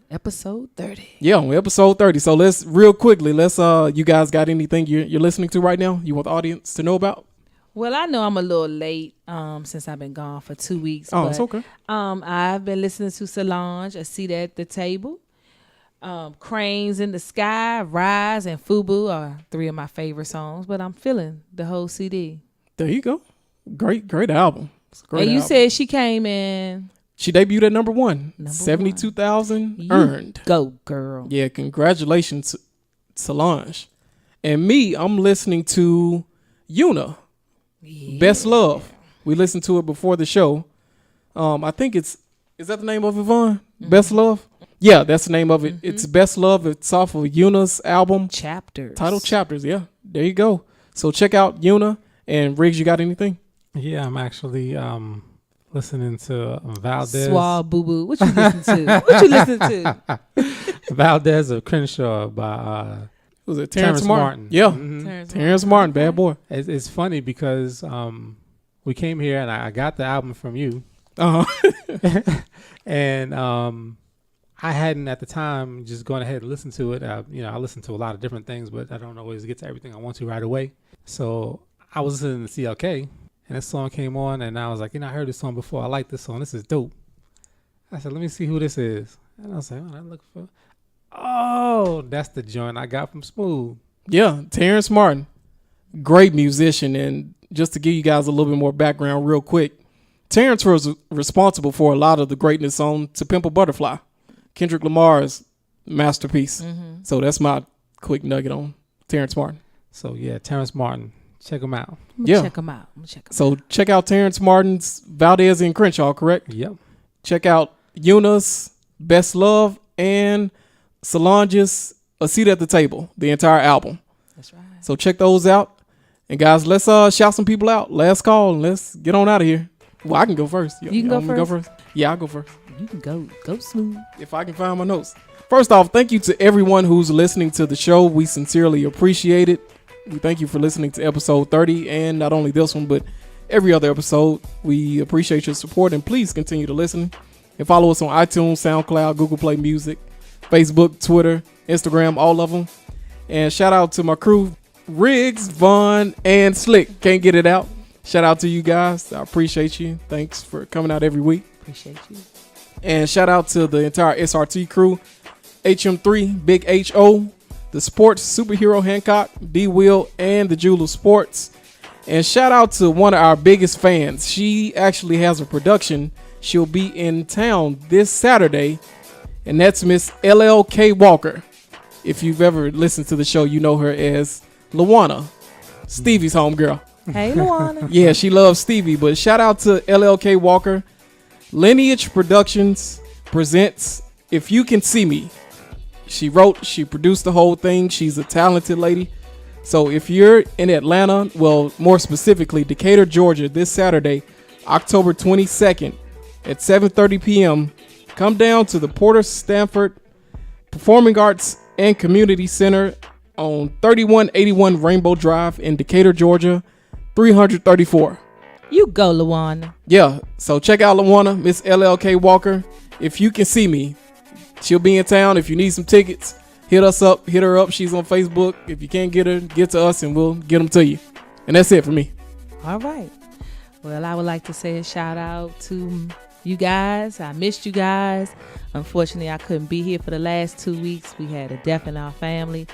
Episode 30. Yeah, on episode 30. So let's you guys got anything you're listening to right now you want the audience to know about? Well, I know I'm a little late since I've been gone for 2 weeks. Oh, but, it's okay. I've been listening to Solange, A Seat at the Table. Cranes in the Sky, Rise, and Fubu are 3 of my favorite songs, but I'm feeling the whole CD. There you go. Great album. It's a great And you album. said she came in. She debuted at number 1. Number 72,000 earned. Go, girl. Yeah, congratulations, Solange. And me, I'm listening to Una. Yeah. Best Love. We listened to it before the show. I think is that the name of it, Vaughn? Best Love? Yeah, that's the name of it. It's Best Love. It's off of Una's album. Chapters. Title Chapters, yeah. There you go. So check out Una. And Riggs, you got anything? Yeah, I'm actually listening to Valdez. Swab Boo Boo. What you listen to? What you listen to? Valdez of Crenshaw by Was it Terrence Martin? Yeah. Terrence Martin, bad boy. It's funny because we came here and I got the album from you. Uh-huh. And I hadn't at the time just gone ahead and listened to it. I listened to a lot of different things, but I don't always get to everything I want to right away. So I was listening to CLK, and this song came on, and I was like, I heard this song before. I like this song. This is dope. I said, let me see who this is. And I was like, I'm looking for. Oh, that's the joint I got from Smooth. Yeah, Terrence Martin, great musician. And just to give you guys a little bit more background real quick, Terrence was responsible for a lot of the greatness on To Pimp a Butterfly, Kendrick Lamar's masterpiece. Mm-hmm. So that's my quick nugget on Terrence Martin. So yeah, Terrence Martin, check him out. Check him out. So check out Terrence Martin's Valdez and Crenshaw, correct? Yep. Check out Yuna's Best Love and Solange's A Seat at the Table, the entire album. That's right. So check those out. And guys, let's shout some people out. Last call and let's get on out of here. Well, I can go first. You can go want me to first? Yeah, I'll go first. You can go Smooth. If I can find my notes. First off, thank you to everyone who's listening to the show. We sincerely appreciate it. We thank you for listening to episode 30 and not only this one, but every other episode. We appreciate your support and please continue to listen. And follow us on iTunes, SoundCloud, Google Play Music, Facebook, Twitter, Instagram, all of them. And shout out to my crew, Riggs, Vaughn, and Slick. Can't get it out. Shout out to you guys. I appreciate you. Thanks for coming out every week. Appreciate you. And shout out to the entire SRT crew, HM3, Big HO, the Sports Superhero Hancock, D-Will, and the Jewel of Sports. And shout out to one of our biggest fans. She actually has a production. She'll be in town this Saturday, and that's Miss LLK Walker. If you've ever listened to the show, you know her as Lawana, Stevie's homegirl. Hey, Luana. Yeah, she loves Stevie, but shout out to LLK Walker. Lineage Productions presents If You Can See Me. She produced the whole thing. She's a talented lady. So if you're in Atlanta, well, more specifically, Decatur, Georgia, this Saturday, October 22nd at 7:30 p.m., come down to the Porter Stanford Performing Arts and Community Center on 3181 Rainbow Drive in Decatur, Georgia, 334. You go, Luana. Yeah, so check out Luana, Miss LLK Walker. If You Can See Me, she'll be in town. If you need some tickets, hit her up. She's on Facebook. If you can't get her, get to us and we'll get them to you. And that's it for me. All right. Well, I would like to say a shout out to you guys. I missed you guys. Unfortunately, I couldn't be here for the last 2 weeks. We had a death in our family,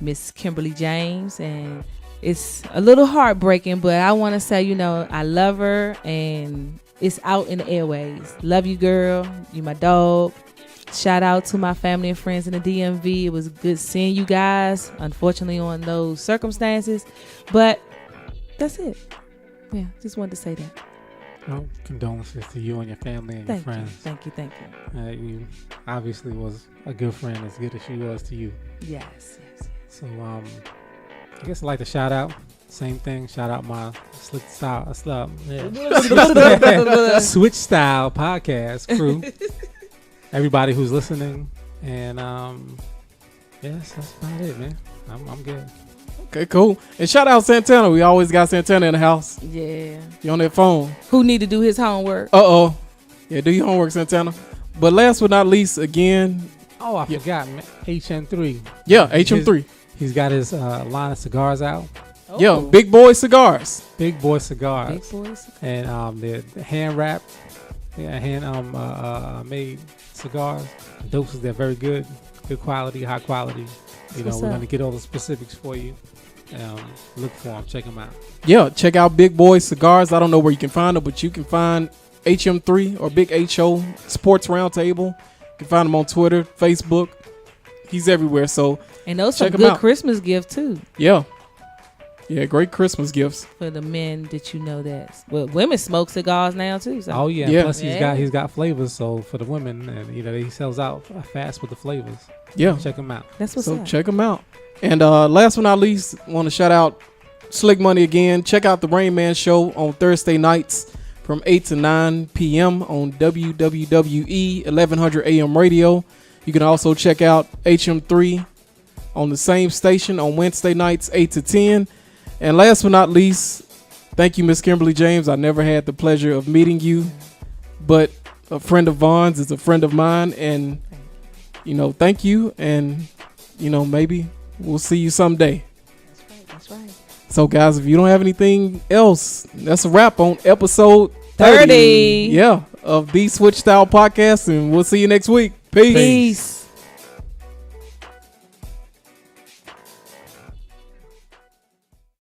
Miss Kimberly James, and it's a little heartbreaking, but I want to say, I love her and it's out in the airways. Love you, girl. You my dog. Shout out to my family and friends in the DMV. It was good seeing you guys, unfortunately, on those circumstances, but that's it. Yeah, just wanted to say that. Well, condolences to you and your family and your friends. Thank you. You obviously was a good friend, as good as she was to you. Yes. So, I guess I'd like to shout out. Same thing. Shout out my Switch Style podcast crew. Everybody who's listening. And, yes, that's about it, man. I'm good. Okay, cool. And shout out Santana. We always got Santana in the house. Yeah. You on that phone. Who need to do his homework? Uh-oh. Yeah, do your homework, Santana. But last but not least, again. Oh, I forgot, man. HM3. Yeah, HM3. He's got his line of cigars out. Oh. Yeah, Big Boy Cigars. Big Boy Cigars. Big Boys. And they're hand wrapped, made cigars. The doses, they're very good quality, high quality. We're going to get all the specifics for you. Look for them, check them out. Yeah, check out Big Boy Cigars. I don't know where you can find them, but you can find HM3 or Big HO Sports Roundtable. You can find him on Twitter, Facebook. He's everywhere. So and those check some him good out. Christmas gifts too. Yeah, great Christmas gifts For the men that women smoke cigars now too. So. Oh yeah. Yeah. Plus he's got flavors. So for the women, and he sells out fast with the flavors. Yeah, Check him out. That's what's so up. check them out. And last but not least, want to shout out Slick Money again. Check out the Rain Man Show on Thursday nights from 8 to 9 p.m. on WWWE 1100 AM radio. You can also check out HM3 on the same station on Wednesday nights 8 to 10. And last but not least, thank you, Miss Kimberly James. I never had the pleasure of meeting you, but a friend of Vaughn's is a friend of mine, and thank you, and maybe we'll see you someday. That's right. So guys, if you don't have anything else, that's a wrap on episode 30. Yeah, of the Switch Style Podcast, and we'll see you next week. Peace. Peace.